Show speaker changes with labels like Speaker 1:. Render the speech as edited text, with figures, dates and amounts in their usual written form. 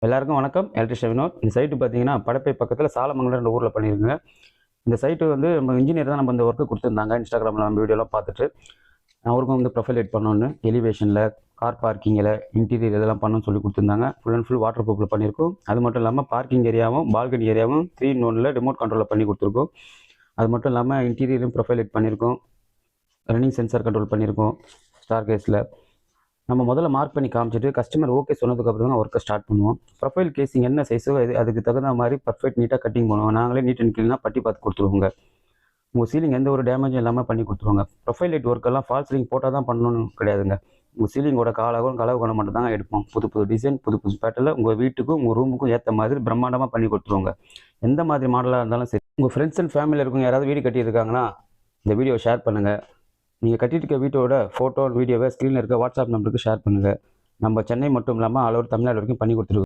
Speaker 1: எல்லாருக்கும் வணக்கம். எலக்ட்ரிஷியன் வினோத். இந்த சைட்டு பார்த்தீங்கன்னா படப்பை பக்கத்தில் சாலமங்கலம்ன்ற ஊரில் பண்ணியிருக்குங்க. இந்த சைட்டு வந்து நம்ம இன்ஜினியர் தான் நம்ம இந்த ஒர்க்கு கொடுத்துருந்தாங்க. இன்ஸ்டாகிராமில் நம்ம வீடியோலாம் பார்த்துட்டு அவருக்கும் வந்து ப்ரொஃபைல் எட் பண்ணணுன்னு எலிவேஷனில், கார் பார்க்கிங்கில், இன்டீரியர் இதெல்லாம் பண்ணணும்னு சொல்லி கொடுத்துருந்தாங்க. ஃபுல் அண்ட் ஃபுல் வாட்டர் ப்ரூஃபில் பண்ணியிருக்கோம். அது மட்டும் இல்லாமல் பார்க்கிங் ஏரியாவும் பால்கனி ஏரியாவும் 3-in-1 ரிமோட் கண்ட்ரோலில் பண்ணி கொடுத்துருக்கோம். அது மட்டும் இல்லாமல் இன்டீரியரும் ப்ரொஃபைல் எட் பண்ணியிருக்கோம். ரன்னிங் சென்சார் கண்ட்ரோல் பண்ணியிருக்கோம். ஸ்டார் கேஸில் நம்ம முதல்ல மார்க் பண்ணி காமிச்சிட்டு கஸ்டமர் ஓகே சொன்னதுக்கப்புறம் தான் ஒர்க்கை ஸ்டார்ட் பண்ணுவோம். ப்ரொஃபைல் கேசிங் என்ன சைஸோ அதுக்கு தகுந்த மாதிரி பர்ஃபெக்ட் நீட்டாக கட்டிங் பண்ணுவோம். நாங்களே நீட் அண்ட் க்ளீனாக பட்டி பார்த்து கொடுத்துருவோங்க. உங்கள் சீலிங் எந்த ஒரு டேமேஜும் இல்லாமல் பண்ணி கொடுத்துருவாங்க. ப்ரொஃபைல் லைட் ஒர்க்கெல்லாம் ஃபால் சீலிங் போட்டால் தான் பண்ணணும்னு கிடையாதுங்க. உங்கள் சீலிங்கோட கலவு குணம் மட்டும் தான் எடுப்போம். புது புது டிசைன், புது புது பேட்டர்னில் உங்கள் வீட்டுக்கும் உங்கள் ரூமுக்கும் ஏற்ற மாதிரி பிரம்மாண்டமாக பண்ணி கொடுத்துருவோங்க. எந்த மாதிரி மாடலாக இருந்தாலும் சரி. உங்கள் ஃப்ரெண்ட்ஸ் அண்ட் ஃபேமிலியில் இருக்கவங்க யாராவது வீடு கட்டியிருக்காங்கன்னா இந்த வீடியோ ஷேர் பண்ணுங்கள். நீங்கள் கட்டிட்டு இருக்க வீட்டோட ஃபோட்டோ வீடியோவை ஸ்க்ரீனில் இருக்க வாட்ஸ்அப் நம்பருக்கு ஷேர் பண்ணுங்கள். நம்ம சென்னை மட்டும் இல்லாமல் ஆல் ஓவர் தமிழ்நாடு வரைக்கும் பண்ணி கொடுத்துருக்கோம்.